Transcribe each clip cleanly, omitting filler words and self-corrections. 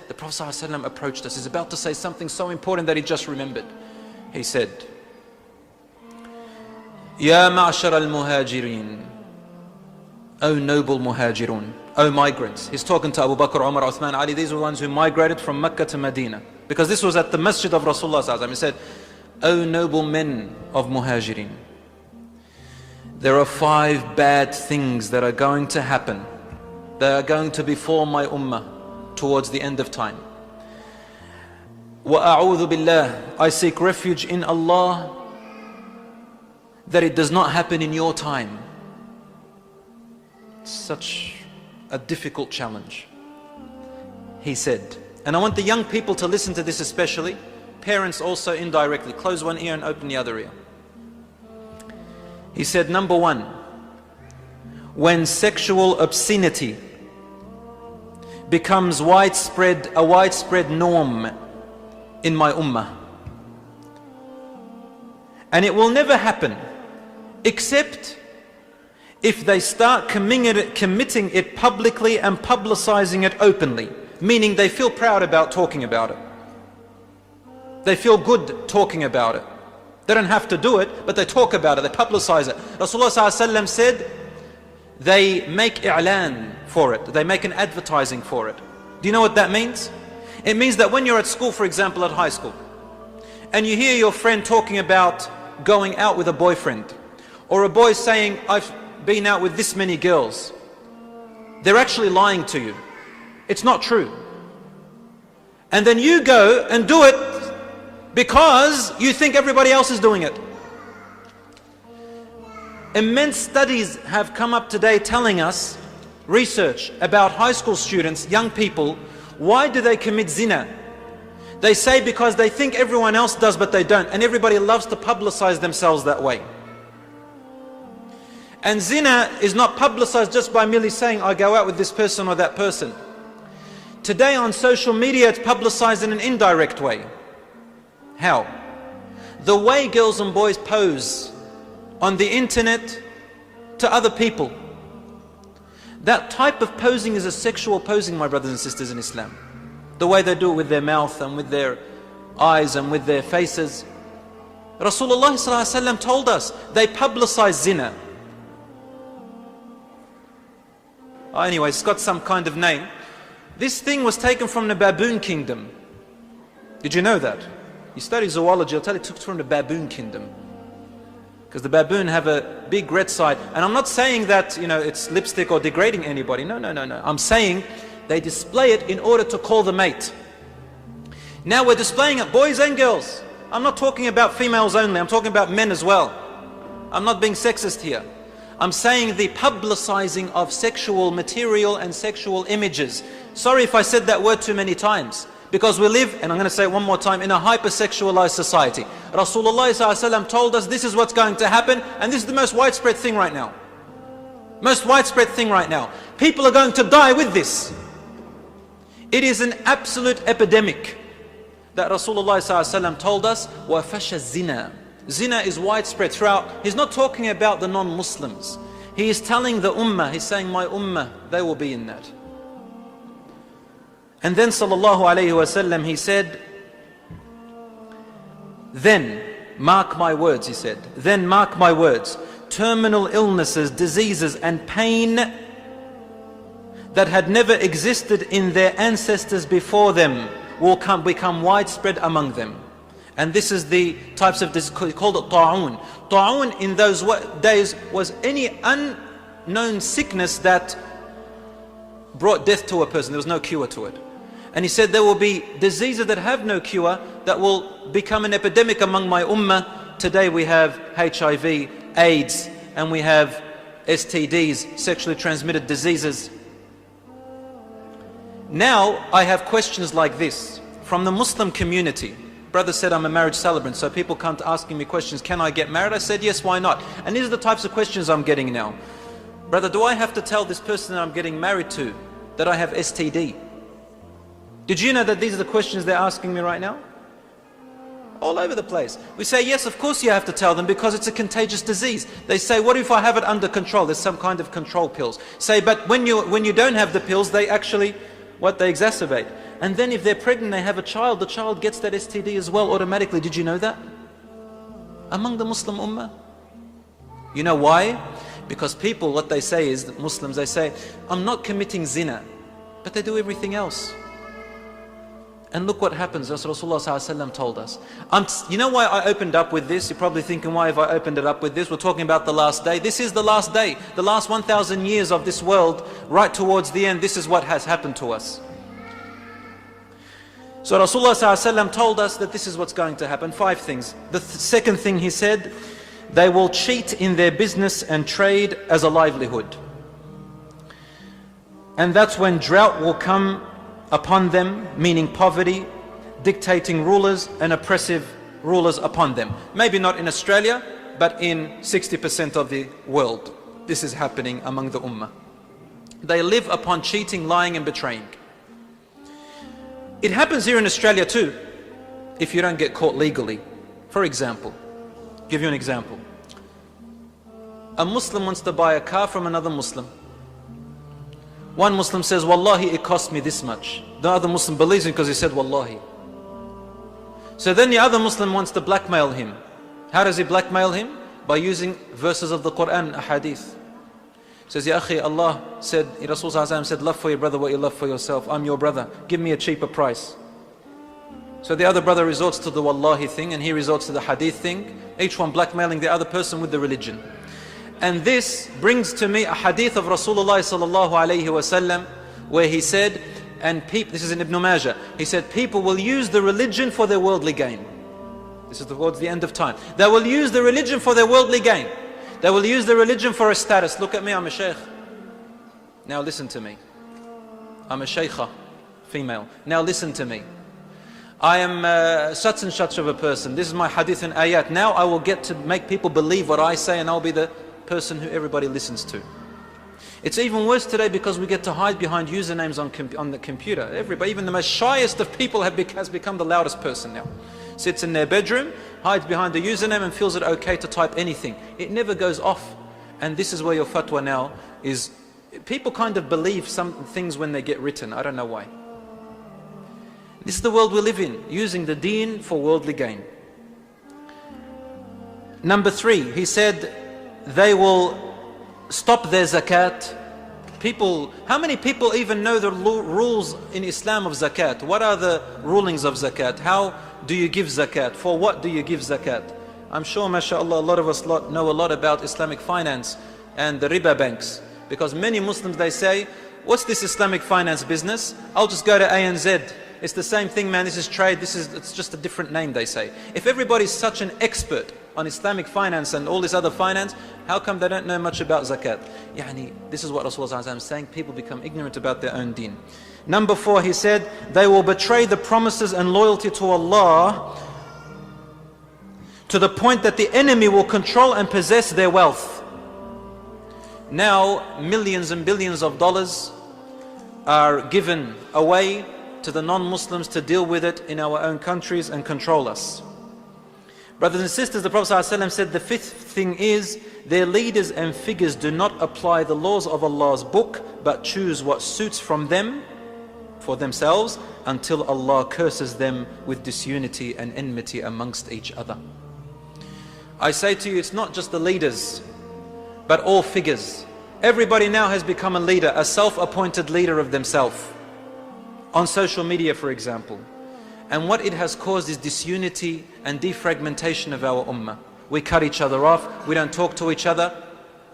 the Prophet ﷺ approached us. He's about to say something so important that he just remembered. He said, Ya ma'ashar al-muhajirin, O noble muhajirun, O migrants. He's talking to Abu Bakr, Umar, Uthman, Ali. These were the ones who migrated from Mecca to Medina. Because this was at the masjid of Rasulullah ﷺ. He said, O noble men of muhajirin, there are 5 bad things that are going to happen. They are going to befall my ummah towards the end of time. وَأَعُوذُ بِاللَّهِ, I seek refuge in Allah that it does not happen in your time. Such a difficult challenge. He said, and I want the young people to listen to this especially, parents also indirectly, close one ear and open the other ear. He said, number 1, when sexual obscenity becomes a widespread norm in my ummah, and it will never happen except if they start committing it publicly and publicizing it openly, meaning they feel proud about talking about it. They feel good talking about it. They don't have to do it, but they talk about it, they publicize it. Rasulullah ﷺ said, they make i'lan for it, they make an advertising for it. Do you know what that means? It means that when you're at school, for example at high school, and you hear your friend talking about going out with a boyfriend, or a boy saying, I've been out with this many girls, they're actually lying to you. It's not true. And then you go and do it because you think everybody else is doing it. Immense studies have come up today telling us, research about high school students, young people, why do they commit zina? They say because they think everyone else does but they don't, and everybody loves to publicize themselves that way. And zina is not publicized just by merely saying, I go out with this person or that person. Today on social media it's publicized in an indirect way. How? The way girls and boys pose on the internet to other people. That type of posing is a sexual posing, my brothers and sisters in Islam. The way they do it with their mouth and with their eyes and with their faces. Rasulullah ﷺ told us, they publicize zina. Anyway, it's got some kind of name. This thing was taken from the baboon kingdom. Did you know that? You study zoology, I'll tell you, it took from the baboon kingdom. Because the baboon have a big red side. And I'm not saying that, it's lipstick or degrading anybody. No. I'm saying they display it in order to call the mate. Now we're displaying it, boys and girls. I'm not talking about females only, I'm talking about men as well. I'm not being sexist here. I'm saying the publicizing of sexual material and sexual images. Sorry if I said that word too many times. Because we live, and I'm going to say it one more time, in a hypersexualized society. Rasulullah ﷺ told us this is what's going to happen, and this is the most widespread thing right now. Most widespread thing right now. People are going to die with this. It is an absolute epidemic that Rasulullah ﷺ told us, وَفَشَ الزِّنَا. Zina is widespread throughout. He's not talking about the non-Muslims. He is telling the ummah, he's saying, my ummah, they will be in that. And then sallallahu alayhi wasallam, he said, then mark my words, he said, then mark my words, terminal illnesses, diseases and pain that had never existed in their ancestors before them will become widespread among them. And this is the types of disease called ta'un. Ta'un in those days was any unknown sickness that brought death to a person. There was no cure to it. And he said there will be diseases that have no cure that will become an epidemic among my ummah. Today we have HIV, AIDS, and we have STDs, sexually transmitted diseases. Now I have questions like this from the Muslim community. Brother said I'm a marriage celebrant, so people come to asking me questions, can I get married? I said yes, why not? And these are the types of questions I'm getting now. Brother, do I have to tell this person that I'm getting married to that I have STD? Did you know that these are the questions they're asking me right now? All over the place. We say, yes, of course you have to tell them because it's a contagious disease. They say, what if I have it under control? There's some kind of control pills. Say, but when you don't have the pills, they actually, they exacerbate. And then if they're pregnant, they have a child, the child gets that STD as well automatically. Did you know that? Among the Muslim Ummah. You know why? Because people, what they say is, that Muslims, they say, I'm not committing zina, but they do everything else. And look what happens, as Rasulullah ﷺ told us. You know why I opened up with this? You're probably thinking, why have I opened it up with this? We're talking about the last day. This is the last day. The last 1,000 years of this world, right towards the end, this is what has happened to us. So Rasulullah ﷺ told us that this is what's going to happen. 5 things. The second thing he said, they will cheat in their business and trade as a livelihood. And that's when drought will come upon them, meaning poverty, dictating rulers and oppressive rulers upon them. Maybe not in Australia, but in 60% of the world. This is happening among the Ummah. They live upon cheating, lying and betraying. It happens here in Australia too, if you don't get caught legally. For example, give you an example. A Muslim wants to buy a car from another Muslim. One Muslim says, Wallahi, it cost me this much. The other Muslim believes him because he said, Wallahi. So then the other Muslim wants to blackmail him. How does he blackmail him? By using verses of the Quran, a hadith. Says, Ya akhi, Allah said, Rasulullah said, love for your brother what you love for yourself. I'm your brother. Give me a cheaper price. So the other brother resorts to the Wallahi thing and he resorts to the hadith thing. Each one blackmailing the other person with the religion. And this brings to me a hadith of Rasulullah sallallahu alayhi wasallam, where he said, and people, this is in Ibn Majah, he said, people will use the religion for their worldly gain. This is towards the end of time. They will use the religion for their worldly gain. They will use the religion for a status. Look at me, I'm a shaykh. Now listen to me. I'm a shaykha, female. Now listen to me. I am such and such of a person. This is my hadith and ayat. Now I will get to make people believe what I say and I'll be the person who everybody listens to. It's even worse today because we get to hide behind usernames on the computer. Everybody, even the most shyest of people has become the loudest person now. Sits in their bedroom, hides behind the username and feels it okay to type anything. It never goes off. And this is where your fatwa now is, people kind of believe some things when they get written. I don't know why. This is the world we live in, using the deen for worldly gain. Number 3, he said, they will stop their zakat. People, how many people even know the rules in Islam of zakat? What are the rulings of zakat? How do you give zakat? For what do you give zakat? I'm sure, mashallah, a lot of us know a lot about Islamic finance and the riba banks. Because many Muslims, they say, what's this Islamic finance business? I'll just go to ANZ. It's the same thing, man. This is trade. It's just a different name, they say. If everybody's such an expert on Islamic finance and all this other finance, how come they don't know much about zakat? This is what Rasulullah is saying. People become ignorant about their own deen. Number 4, he said, they will betray the promises and loyalty to Allah to the point that the enemy will control and possess their wealth. Now, millions and billions of dollars are given away to the non-Muslims to deal with it in our own countries and control us. Brothers and sisters, the Prophet ﷺ said the 5th thing is, their leaders and figures do not apply the laws of Allah's book, but choose what suits from them, for themselves, until Allah curses them with disunity and enmity amongst each other. I say to you, it's not just the leaders, but all figures. Everybody now has become a leader, a self-appointed leader of themselves. On social media, for example. And what it has caused is disunity and defragmentation of our ummah. We cut each other off, we don't talk to each other.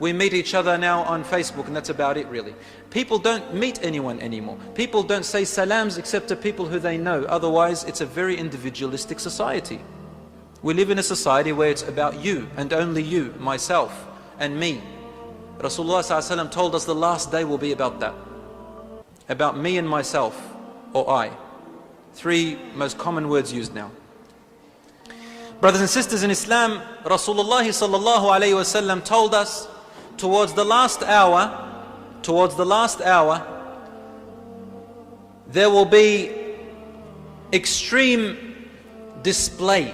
We meet each other now on Facebook and that's about it really. People don't meet anyone anymore. People don't say salams except to people who they know. Otherwise, it's a very individualistic society. We live in a society where it's about you and only you, myself and me. Rasulullah ﷺ told us the last day will be about that. About me and myself, or I. 3 most common words used now. Brothers and sisters in Islam, Rasulullah sallallahu alayhi wasallam told us towards the last hour, there will be extreme display.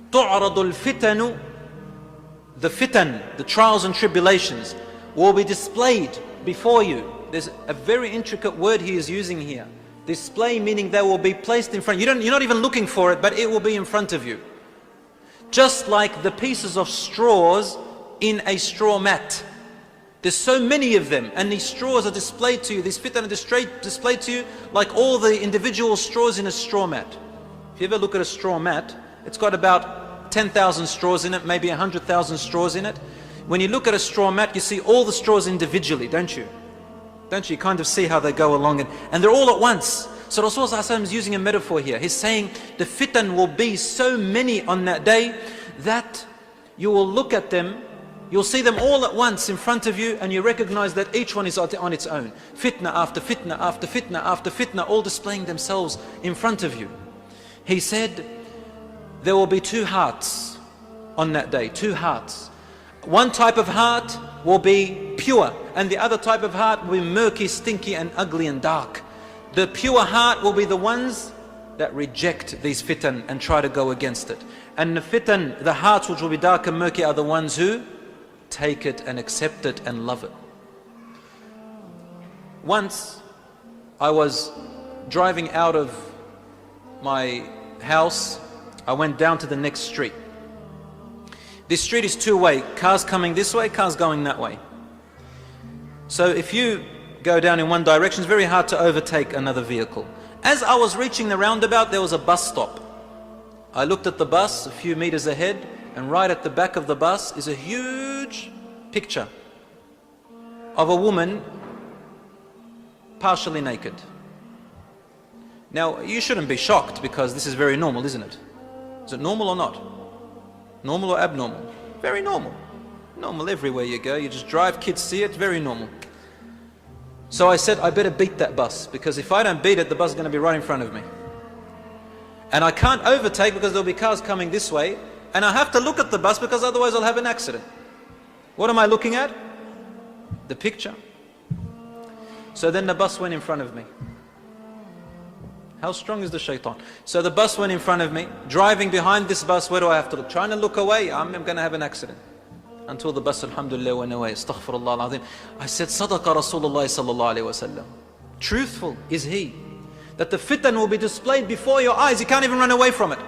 تُعْرَضُ الْفِتَنُ, the fitan, the trials and tribulations will be displayed before you. There's a very intricate word he is using here. Display meaning they will be placed in front. You're not even looking for it, but it will be in front of you. Just like the pieces of straws in a straw mat. There's so many of them, and these straws are displayed to you, these fitan are displayed to you like all the individual straws in a straw mat. If you ever look at a straw mat, it's got about 10,000 straws in it, maybe 100,000 straws in it. When you look at a straw mat, you see all the straws individually, don't you? Don't you? You kind of see how they go along, and they're all at once. So Rasulullah is using a metaphor here. He's saying the fitan will be so many on that day that you will look at them, you'll see them all at once in front of you, and you recognize that each one is on its own. Fitna after fitna after fitna after fitna, all displaying themselves in front of you. He said, there will be two hearts on that day, two hearts. One type of heart will be pure, and the other type of heart will be murky, stinky, and ugly and dark. The pure heart will be the ones that reject these fitan and try to go against it. And the fitan, the hearts which will be dark and murky, are the ones who take it and accept it and love it. Once I was driving out of my house, I went down to the next street. This street is two-way, cars coming this way, cars going that way. So if you go down in one direction, it's very hard to overtake another vehicle. As I was reaching the roundabout, there was a bus stop. I looked at the bus a few meters ahead, and right at the back of the bus is a huge picture of a woman partially naked. Now, you shouldn't be shocked because this is very normal, isn't it? Is it normal or not? Normal or abnormal? Very normal. Normal everywhere you go. You just drive, kids see it, very normal. So I said, I better beat that bus, because if I don't beat it, the bus is going to be right in front of me. And I can't overtake because there'll be cars coming this way, and I have to look at the bus because otherwise I'll have an accident. What am I looking at? The picture. So then the bus went in front of me. How strong is the shaitan? So the bus went in front of me. Driving behind this bus, where do I have to look? Trying to look away, I'm going to have an accident. Until the bus, alhamdulillah, went away. Astaghfirullah al-azim. I said, Sadaqa Rasulullah sallallahu alayhi wa sallam. Truthful is he, that the fitan will be displayed before your eyes. You can't even run away from it.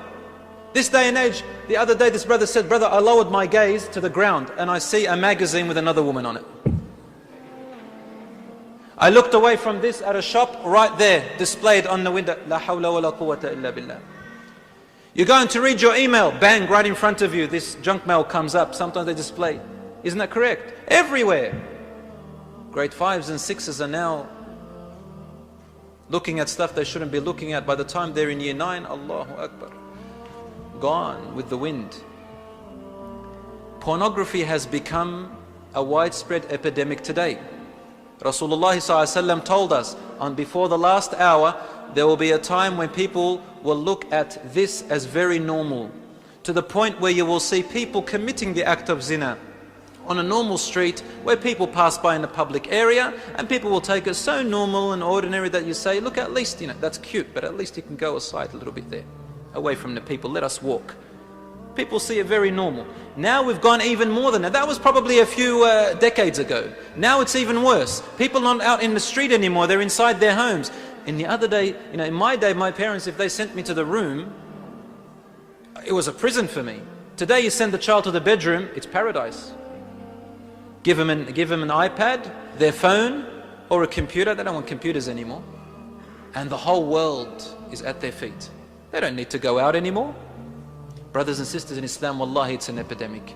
This day and age, the other day this brother said, brother, I lowered my gaze to the ground and I see a magazine with another woman on it. I looked away from this at a shop right there, displayed on the window. La hawla wa la quwwata illa billah. You're going to read your email, bang, right in front of you, this junk mail comes up. Sometimes they display. Isn't that correct? Everywhere. Grade 5s and 6s are now looking at stuff they shouldn't be looking at. By the time they're in year 9, Allahu Akbar, gone with the wind. Pornography has become a widespread epidemic today. Rasulullah ﷺ told us, before the last hour, there will be a time when people will look at this as very normal, to the point where you will see people committing the act of zina on a normal street where people pass by in a public area, and people will take it so normal and ordinary that you say, look, at least, that's cute, but at least you can go aside a little bit there, away from the people, let us walk. People see it very normal. Now we've gone even more than that. That was probably a few decades ago. Now it's even worse. People are not out in the street anymore, they're inside their homes. In the other day, in my day, my parents, if they sent me to the room, it was a prison for me. Today you send the child to the bedroom, it's paradise. Give them an iPad, their phone, or a computer. They don't want computers anymore. And the whole world is at their feet. They don't need to go out anymore. Brothers and sisters in Islam, wallahi, it's an epidemic.